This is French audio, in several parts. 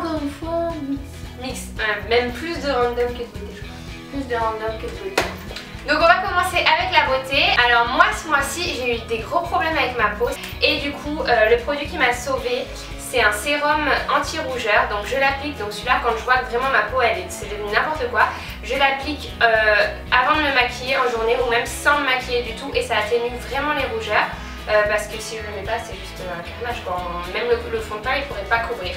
encore une fois, Mix, même plus de random que de beauté, je crois. plus de random que de beauté. Donc on va commencer avec la beauté. Alors moi ce mois-ci j'ai eu des gros problèmes avec ma peau et du coup le produit qui m'a sauvée c'est un sérum anti-rougeur. Donc je l'applique, donc celui-là quand je vois que vraiment ma peau c'est devenu n'importe quoi, je l'applique avant de me maquiller en journée ou même sans me maquiller du tout et ça atténue vraiment les rougeurs. Parce que si je le mets pas c'est juste un carnage quoi. Même le fond de teint il pourrait pas couvrir.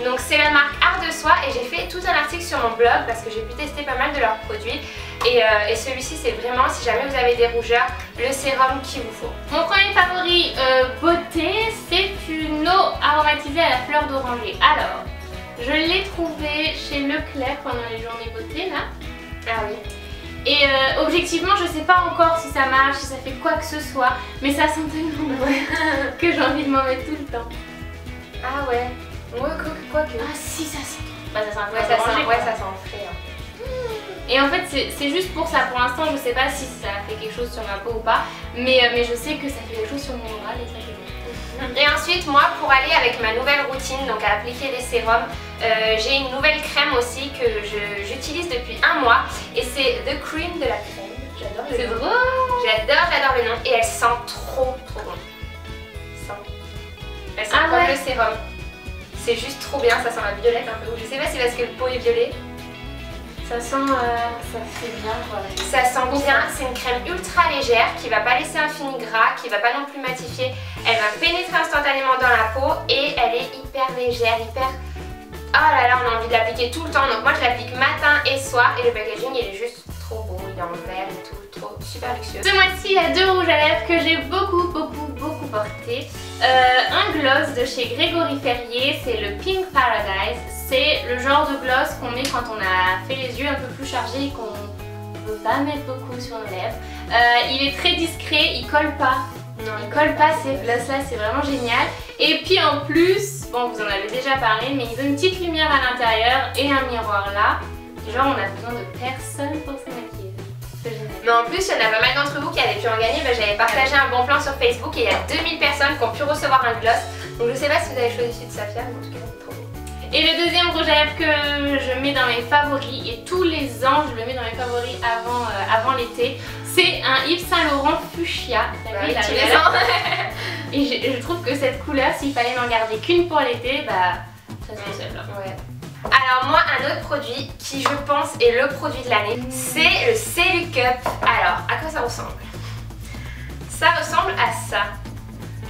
Donc c'est la marque Art de Soie et j'ai fait tout un article sur mon blog parce que j'ai pu tester pas mal de leurs produits et celui-ci c'est vraiment si jamais vous avez des rougeurs le sérum qu'il vous faut. Mon premier favori beauté c'est une eau aromatisée à la fleur d'oranger. Alors je l'ai trouvé chez Leclerc pendant les journées beauté là. Ah oui. Et objectivement je sais pas encore si ça marche, si ça fait quoi que ce soit, mais ça sent tellement bon que j'ai envie de m'en mettre tout le temps. Ah ouais. Ouais, quoi que. Ah si ça sent. Bah ça sent un peu ouais, ça sent frais. Hein. Et en fait c'est juste pour ça. Pour l'instant je sais pas si ça fait quelque chose sur ma peau ou pas, mais je sais que ça fait quelque chose sur mon oral et ça fait bon. Et ensuite moi pour aller avec ma nouvelle routine, donc à appliquer des sérums, j'ai une nouvelle crème aussi que j'utilise depuis un mois et c'est The Cream de la crème. J'adore le nom. C'est drôle. J'adore le nom et elle sent trop bon. Elle sent comme le sérum. C'est juste trop bien, ça sent la violette un peu. Je sais pas si c'est parce que le pot est violet. Ça sent, ça fait bien voilà. Ça sent bien, c'est une crème ultra légère qui va pas laisser un fini gras, qui va pas non plus matifier. Elle va pénétrer instantanément dans la peau et elle est hyper légère, hyper... Oh là là, on a envie de l'appliquer tout le temps. Donc moi je l'applique matin et soir et le packaging il est juste trop beau, il est en vert et tout, trop super luxueux. Ce mois-ci il y a deux rouges à lèvres que j'ai beaucoup porté. Un gloss de chez Grégory Ferrier, c'est le Pink Paradise. C'est le genre de gloss qu'on met quand on a fait les yeux un peu plus chargés et qu'on ne veut pas mettre beaucoup sur nos lèvres. Il est très discret, il colle pas. Non, il colle pas ces gloss là, c'est vraiment génial. Et puis en plus, bon vous en avez déjà parlé, mais ils ont une petite lumière à l'intérieur et un miroir là. Genre on a besoin de personne pour se maquiller. C'est génial. Mais en plus, il y en a pas mal d'entre vous qui avaient pu en gagner. J'avais partagé un bon plan sur Facebook et il y a 2000 personnes qui ont pu recevoir un gloss. Donc je sais pas si vous avez choisi celui de Safia, mais en tout cas c'est trop beau. Et le deuxième rouge à lèvres que je mets dans mes favoris, et tous les ans je le mets dans mes favoris avant l'été, c'est un Yves Saint Laurent Fuchsia. Bah, tous les ans. Et je trouve que cette couleur, s'il fallait n'en garder qu'une pour l'été, bah ça se fait là. Ouais. Alors moi un autre produit qui je pense est le produit de l'année, c'est le Cellucup. Alors à quoi ça ressemble? Ça ressemble à ça.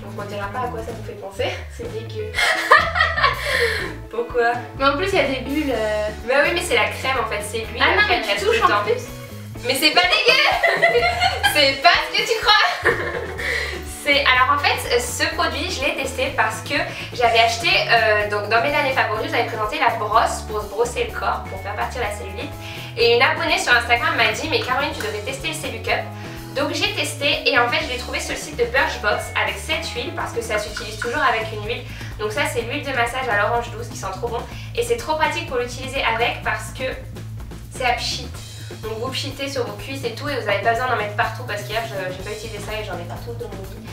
Donc on dira pas à quoi ça nous fait penser. C'est dégueu. Pourquoi? Mais en plus il y a des bulles. Bah oui mais c'est la crème en fait, c'est lui. Ah non mais tu touches en plus. Mais c'est pas dégueu. C'est pas ce que tu crois. Alors en fait ce produit je l'ai testé parce que j'avais acheté donc dans mes années favoris j'avais présenté la brosse pour se brosser le corps pour faire partir la cellulite et une abonnée sur Instagram m'a dit mais Caroline tu devrais tester le Cellucup. Donc j'ai testé et en fait je l'ai trouvé sur le site de Birchbox avec cette huile parce que ça s'utilise toujours avec une huile. Donc ça c'est l'huile de massage à l'orange douce qui sent trop bon et c'est trop pratique pour l'utiliser avec parce que c'est à pchit. Donc vous pchitez sur vos cuisses et tout et vous n'avez pas besoin d'en mettre partout parce qu'hier j'ai pas utilisé ça et j'en ai partout dans mon lit.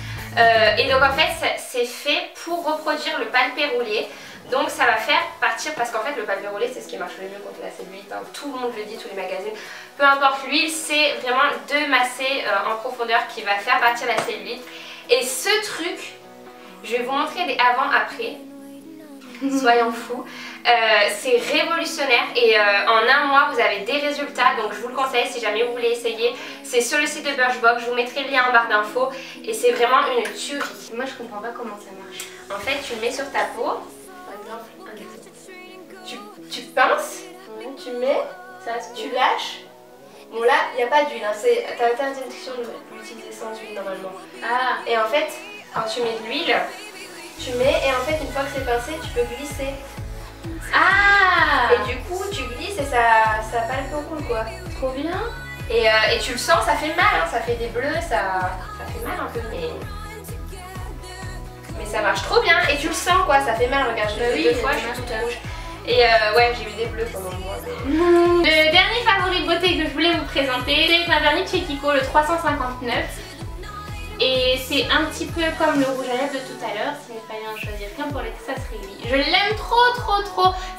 Et donc en fait c'est fait pour reproduire le palpé roulé. Donc ça va faire partir, parce qu'en fait le palpé roulé c'est ce qui marche le mieux contre la cellulite, hein. Tout le monde le dit, tous les magazines. Peu importe l'huile, c'est vraiment de masser en profondeur qui va faire partir la cellulite. Et ce truc, je vais vous montrer des avant-après. Soyons fous. C'est révolutionnaire et en un mois vous avez des résultats, donc je vous le conseille si jamais vous voulez essayer. C'est sur le site de Birchbox, je vous mettrai le lien en barre d'infos et c'est vraiment une tuerie. Moi je comprends pas comment ça marche. En fait tu le mets sur ta peau, par exemple un exemple. Tu pinces, tu mets, ça, tu lâches. Bon là il n'y a pas d'huile, hein. T'as l'interdiction de l'utiliser sans huile normalement. Ah. Et en fait quand tu mets de l'huile, tu mets et en fait une fois que c'est pincé tu peux glisser. Ah. Et du coup tu glisses et ça palpe au roule quoi. Trop bien. Et tu le sens, ça fait mal, hein, ça fait des bleus, ça fait mal un peu mais ça marche trop bien et tu le sens quoi, ça fait mal, regarde je l'ai fait 2 fois, je suis toute rouge. Et ouais j'ai eu des bleus pendant le mois. Mais... Le dernier favori de beauté que je voulais vous présenter, c'est un vernis de chez Kiko, le 359. Et c'est un petit peu comme le rouge à lèvres de tout à l'heure, s'il ne fallait en choisir qu'un pour l'été, ça serait lui. Je l'aime trop.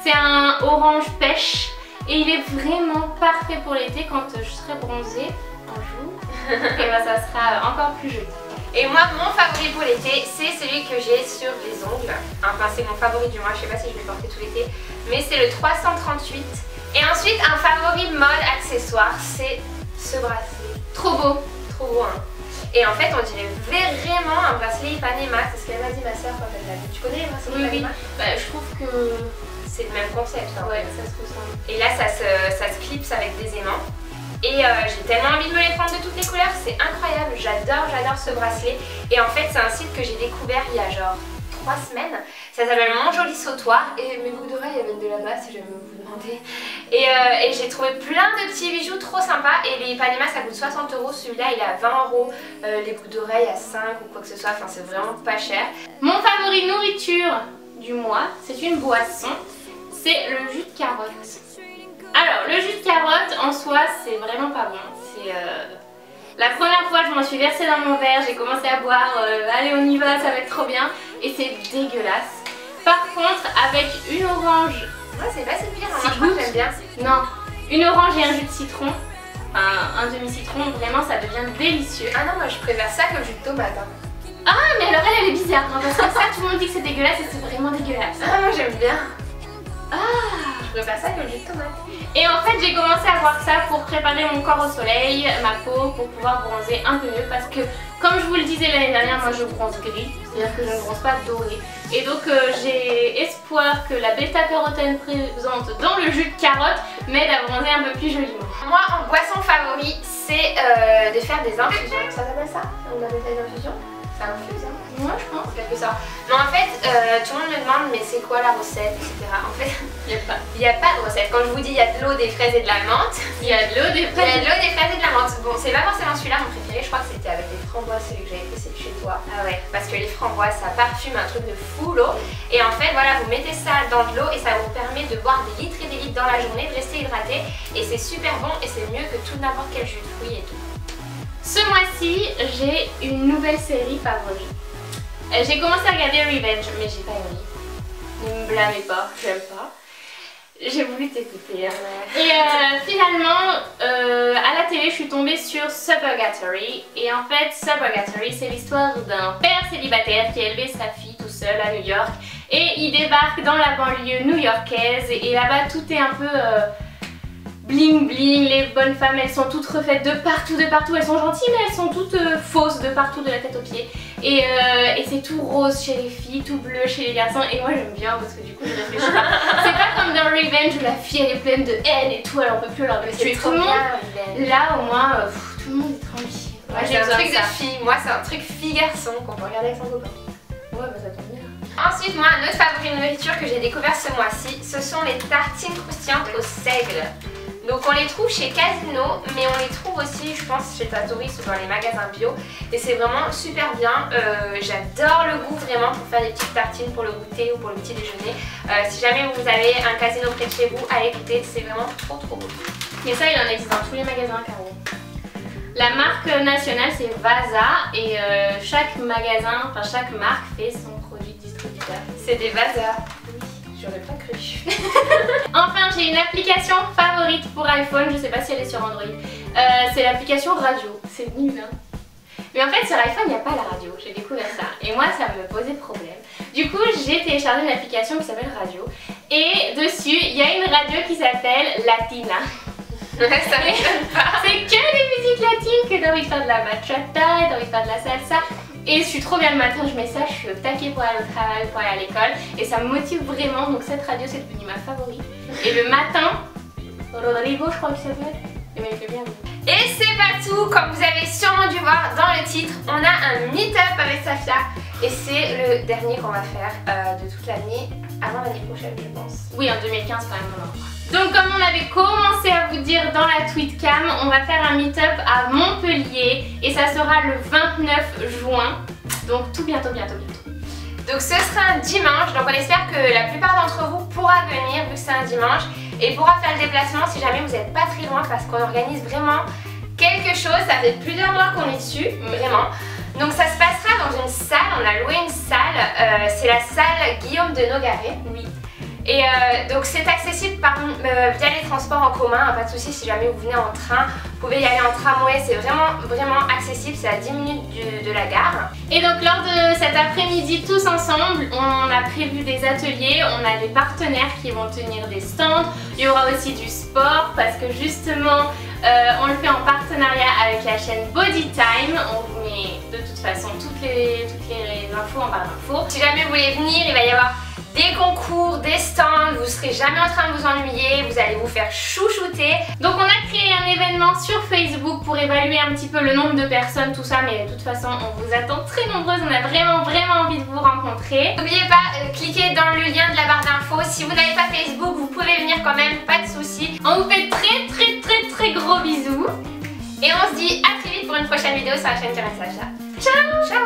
C'est un orange pêche et il est vraiment parfait pour l'été quand je serai bronzée un jour. Et bah ça sera encore plus joli. Et moi, mon favori pour l'été, c'est celui que j'ai sur les ongles. Enfin, c'est mon favori du mois, je sais pas si je vais le porter tout l'été, mais c'est le 338. Et ensuite, un favori mode accessoire, c'est ce bracelet. Trop beau. Trop beau, hein. Et en fait, on dirait vraiment un bracelet Ipanema, c'est ce qu'elle m'a dit ma soeur quand elle l'a vu. Tu connais les bracelets Ipanema? Bah, je trouve que c'est le même concept. Hein. Ouais, ça se ressemble. Et là, ça se clipse avec des aimants. Et j'ai tellement envie de me les prendre de toutes les couleurs, c'est incroyable, j'adore ce bracelet. Et en fait c'est un site que j'ai découvert il y a genre 3 semaines, ça s'appelle Mon Joli Sautoir et mes boucles d'oreilles elles viennent de là-bas si jamais vous vous demandez. Et j'ai trouvé plein de petits bijoux trop sympas et les Ipanema ça coûte 60 €, celui-là il est à 20 €, les boucles d'oreilles à 5 ou quoi que ce soit, enfin c'est vraiment pas cher. Mon favori nourriture du mois, c'est une boisson, c'est le jus de carotte. Alors, le jus de carotte en soi, c'est vraiment pas bon. C'est la première fois, je m'en suis versée dans mon verre, j'ai commencé à boire, allez on y va, ça va être trop bien. Et c'est dégueulasse. Par contre, avec une orange... Ouais, c'est pas si pire, si moi je crois que j'aime bien. Non, une orange et un jus de citron, enfin un demi-citron, vraiment ça devient délicieux. Ah non, moi je préfère ça que le jus de tomate. Hein. Ah, mais alors elle est bizarre, hein, parce que ça tout le monde dit que c'est dégueulasse et c'est vraiment dégueulasse. Ah, moi j'aime bien. Ah, je préfère ça que le jus de tomate. Et en fait j'ai commencé à boire ça pour préparer mon corps au soleil, ma peau, pour pouvoir bronzer un peu mieux parce que comme je vous le disais l'année dernière, moi je bronze gris, c'est-à-dire que je ne bronze pas doré. Et donc j'ai espoir que la bêta-carotène présente dans le jus de carotte m'aide à bronzer un peu plus joliment. Moi en boisson favori c'est de faire des infusions. Ça s'appelle ça? On appelle ça une infusion? Ça infuse hein? Moi je pense. Quelque ça. Non en fait tout le monde me demande mais c'est quoi la recette etc. En fait il n'y a pas de recette. Quand je vous dis il y a de l'eau, des fraises et de la menthe, il y a de l'eau, des fraises et de la menthe. Bon c'est pas forcément celui-là mon préféré, je crois que c'était avec les framboises celui que j'avais testé chez toi. Ah ouais. Parce que les framboises ça parfume un truc de fou l'eau. Et en fait voilà vous mettez ça dans de l'eau et ça vous permet de boire des litres et des litres dans la journée, de rester hydraté. Et c'est super bon et c'est mieux que tout n'importe quel jus de fruits et tout. Ce mois-ci j'ai une nouvelle série favorite. J'ai commencé à regarder Revenge, mais j'ai pas aimé. Ne me blâmez pas, j'aime pas. J'ai voulu t'écouter. Hein. Et finalement, à la télé, je suis tombée sur Suburgatory. Et en fait, Suburgatory, c'est l'histoire d'un père célibataire qui a élevé sa fille tout seul à New York. Et il débarque dans la banlieue new-yorkaise. Et là-bas, tout est un peu... bling bling, les bonnes femmes elles sont toutes refaites de partout, elles sont gentilles mais elles sont toutes fausses de partout de la tête aux pieds et c'est tout rose chez les filles, tout bleu chez les garçons et moi j'aime bien parce que du coup je réfléchis pas. C'est pas comme dans Revenge où la fille elle est pleine de haine et tout, elle en peut plus, alors de tuer tout le monde. Là au moins tout le monde est tranquille. Ouais, c'est un truc de fille, moi c'est un truc fille-garçon qu'on peut regarder avec son copain. Ouais bah ça tombe bien. Ensuite, moi, un autre favori de nourriture que j'ai découvert ce mois-ci, ce sont les tartines croustillantes au seigle. Donc on les trouve chez Casino, mais on les trouve aussi, je pense, chez Tatoris ou dans les magasins bio. Et c'est vraiment super bien. J'adore le goût vraiment pour faire des petites tartines pour le goûter ou pour le petit déjeuner. Si jamais vous avez un Casino près de chez vous, allez goûter, c'est vraiment trop beau. Et ça, il en existe dans tous les magasins, Caro. La marque nationale, c'est Vasa et chaque magasin, enfin chaque marque fait son produit distributeur. C'est des Vasa. J'aurais pas cru. Enfin, j'ai une application favorite pour iPhone, je sais pas si elle est sur Android. C'est l'application radio. C'est nul, hein. Mais en fait, sur iPhone, il n'y a pas la radio. J'ai découvert ça. Et moi, ça me posait problème. Du coup, j'ai téléchargé une application qui s'appelle Radio. Et dessus, il y a une radio qui s'appelle Latina. Ça m'étonne pas. C'est que des musiques latines, que t'as envie de faire de la bachata, t'as envie de faire de la salsa. Et je suis trop bien le matin, je mets ça, je suis au taquet pour aller au travail, pour aller à l'école. Et ça me motive vraiment, donc cette radio c'est devenu ma favorite. Et le matin, Rodrigo je crois qu'il s'appelle, et ben il fait bien. Et c'est pas tout, comme vous avez sûrement dû voir dans le titre, on a un meet-up avec Safia. Et c'est le dernier qu'on va faire de toute l'année, avant l'année prochaine je pense. Oui, en 2015 quand même on en fera. Donc comme on avait commencé à vous dire dans la tweetcam, on va faire un meet-up à Montpellier et ça sera le 29 juin, donc tout bientôt. Donc ce sera un dimanche, donc on espère que la plupart d'entre vous pourra venir vu que c'est un dimanche et pourra faire le déplacement si jamais vous n'êtes pas très loin parce qu'on organise vraiment quelque chose, ça fait plusieurs mois qu'on est dessus, vraiment. Donc ça se passera dans une salle, on a loué une salle, c'est la salle Guillaume de Nogaret. Oui. Et donc c'est accessible via les transports en commun, pas de souci si jamais vous venez en train, vous pouvez y aller en tramway, c'est vraiment accessible, c'est à 10 minutes de la gare. Et donc lors de cet après-midi tous ensemble, on a prévu des ateliers, on a des partenaires qui vont tenir des stands, il y aura aussi du sport parce que justement on le fait en partenariat avec la chaîne Body Time, on vous met de toute façon toutes les infos en barre d'infos. Si jamais vous voulez venir, il va y avoir des concours, des stands, vous ne serez jamais en train de vous ennuyer, vous allez vous faire chouchouter. Donc on a créé un événement sur Facebook pour évaluer un petit peu le nombre de personnes, tout ça, mais de toute façon on vous attend très nombreuses, on a vraiment envie de vous rencontrer. N'oubliez pas, cliquez dans le lien de la barre d'infos, si vous n'avez pas Facebook, vous pouvez venir quand même, pas de soucis. On vous fait très gros bisous. Et on se dit à très vite pour une prochaine vidéo sur la chaîne Teresa. Ciao.